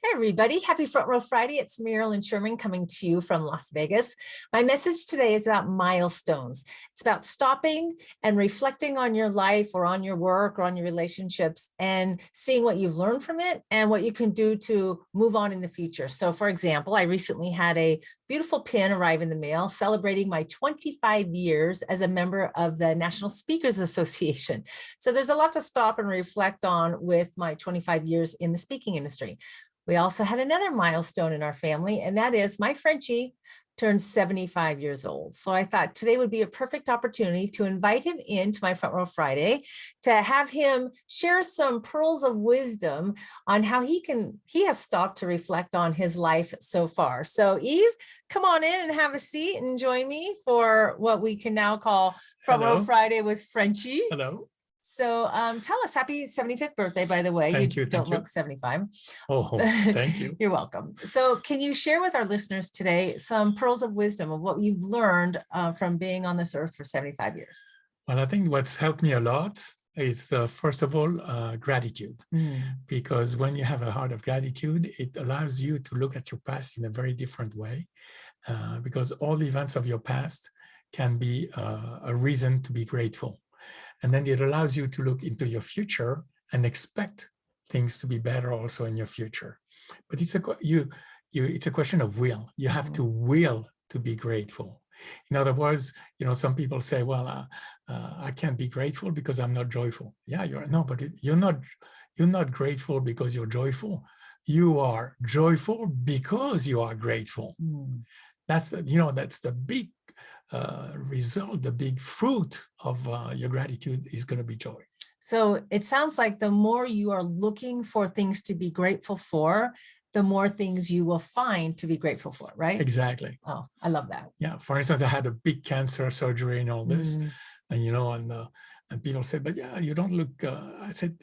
Hey everybody, happy Front Row Friday. It's Marilyn Sherman coming to you from Las Vegas. My message today is about milestones. It's about stopping and reflecting on your life or on your work or on your relationships and seeing what you've learned from it and what you can do to move on in the future. So for example, I recently had a beautiful pin arrive in the mail celebrating my 25 years as a member of the National Speakers Association. So there's a lot to stop and reflect on with my 25 years in the speaking industry. We also had another milestone in our family, and that is my Frenchie turned 75 years old. So I thought today would be a perfect opportunity to invite him into my Front Row Friday to have him share some pearls of wisdom on how he has stopped to reflect on his life so far. So Eve, come on in and have a seat and join me for what we can now call Front Row Friday with Frenchie. Hello. So tell us, happy 75th birthday, by the way. Thank you. Don't look 75. Oh, thank you. You're welcome. So can you share with our listeners today some pearls of wisdom of what you've learned from being on this earth for 75 years? Well, I think what's helped me a lot is, first of all, gratitude. Because when you have a heart of gratitude, it allows you to look at your past in a very different way, because all the events of your past can be a reason to be grateful. And then it allows you to look into your future and expect things to be better also in your future. But it's a question of will. You have to will to be grateful. In other words, some people say, well, I can't be grateful because I'm not joyful. Yeah, you're not grateful because you're joyful. You are joyful because you are grateful. That's the big result, the big fruit of your gratitude is going to be joy. So it sounds like the more you are looking for things to be grateful for, the more things you will find to be grateful for, right? Exactly. Oh, I love that. Yeah. For instance, I had a big cancer surgery and all this, and people said, but yeah, you don't look, I said,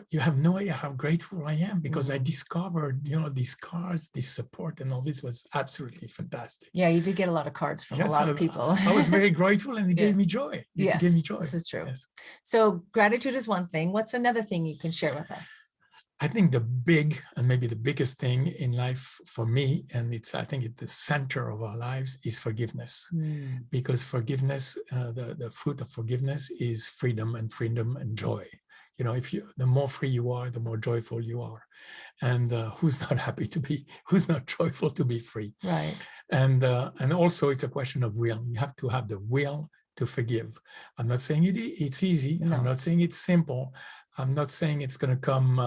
you have no idea how grateful I am because I discovered, these scars, this support and all this was absolutely fantastic. Yeah, you did get a lot of cards from a lot of people. I was very grateful and it gave me joy. It gave me joy. This is true. Yes. So gratitude is one thing. What's another thing you can share with us? I think the big and maybe the biggest thing in life for me, and I think at the center of our lives, is forgiveness. Because forgiveness, the fruit of forgiveness is freedom and joy. The more free you are, the more joyful you are. And who's not joyful to be free? Right. And also it's a question of will. You have to have the will to forgive. I'm not saying it's easy. No. I'm not saying it's simple. I'm not saying it's going to come,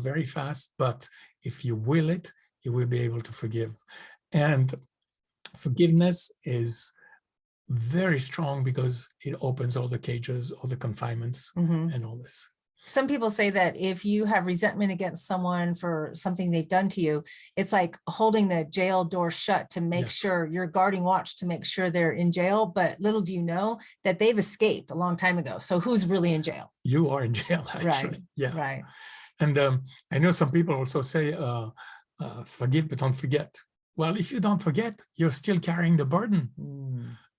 very fast, but if you will it, you will be able to forgive. And forgiveness is very strong because it opens all the cages, all the confinements, and all this. Some people say that if you have resentment against someone for something they've done to you, it's like holding the jail door shut to make sure you're guarding watch to make sure they're in jail. But little do you know that they've escaped a long time ago. So who's really in jail? You are in jail, actually. Right. Yeah. Right. And I know some people also say, forgive, but don't forget. Well, if you don't forget, you're still carrying the burden.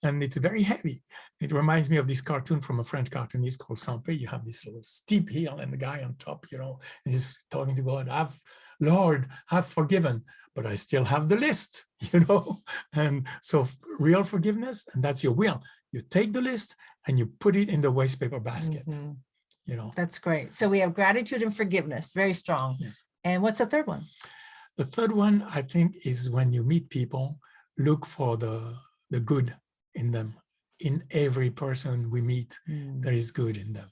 And it's very heavy. It reminds me of this cartoon from a French cartoonist called CPAE. You have this little steep hill and the guy on top, is talking to God, Lord, I've forgiven, but I still have the list, And so real forgiveness, and that's your will. You take the list and you put it in the waste paper basket, That's great. So we have gratitude and forgiveness, very strong. Yes. And what's the third one? The third one, I think, is when you meet people, look for the good in them. In every person we meet, there is good in them,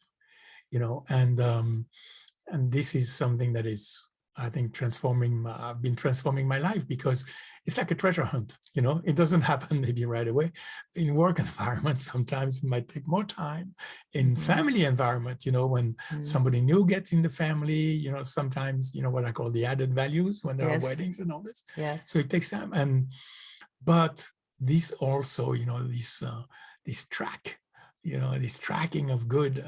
and this is something that is, I think, I've been transforming my life because it's like a treasure hunt, it doesn't happen maybe right away. In work environment, sometimes it might take more time. In family environment, when somebody new gets in the family, sometimes, what I call the added values when there are weddings and all this. Yes. So it takes time. But this also, this track this tracking of good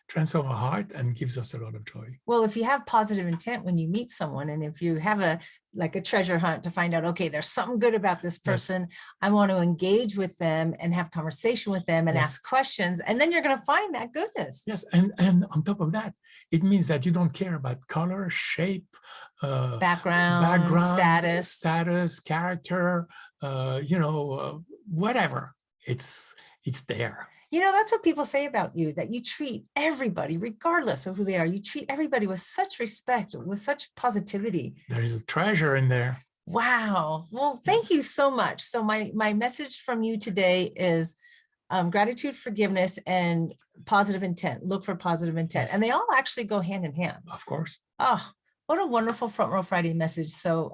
transform our heart and gives us a lot of joy. Well, if you have positive intent when you meet someone, and if you have a treasure hunt to find out, okay, there's something good about this person, yes, I want to engage with them and have conversation with them and yes, ask questions, and then you're going to find that goodness. Yes, and on top of that, it means that you don't care about color, shape, background, status, character, whatever. It's there. That's what people say about you, that you treat everybody, regardless of who they are, you treat everybody with such respect, with such positivity. There is a treasure in there. Wow. Well, thank you so much. So my message from you today is gratitude, forgiveness, and positive intent. Look for positive intent. Yes. And they all actually go hand in hand. Of course. Oh, what a wonderful Front Row Friday message. So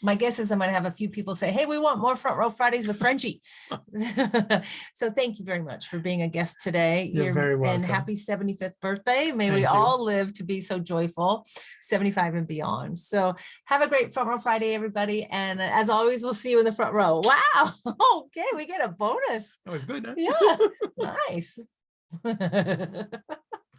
my guess is I'm going to have a few people say, hey, we want more Front Row Fridays with Frenchie. So thank you very much for being a guest today. You're very welcome. And happy 75th birthday. May we all live to be so joyful, 75 and beyond. So have a great Front Row Friday, everybody. And as always, we'll see you in the front row. Wow. Okay, we get a bonus. That was good, huh? Yeah, nice.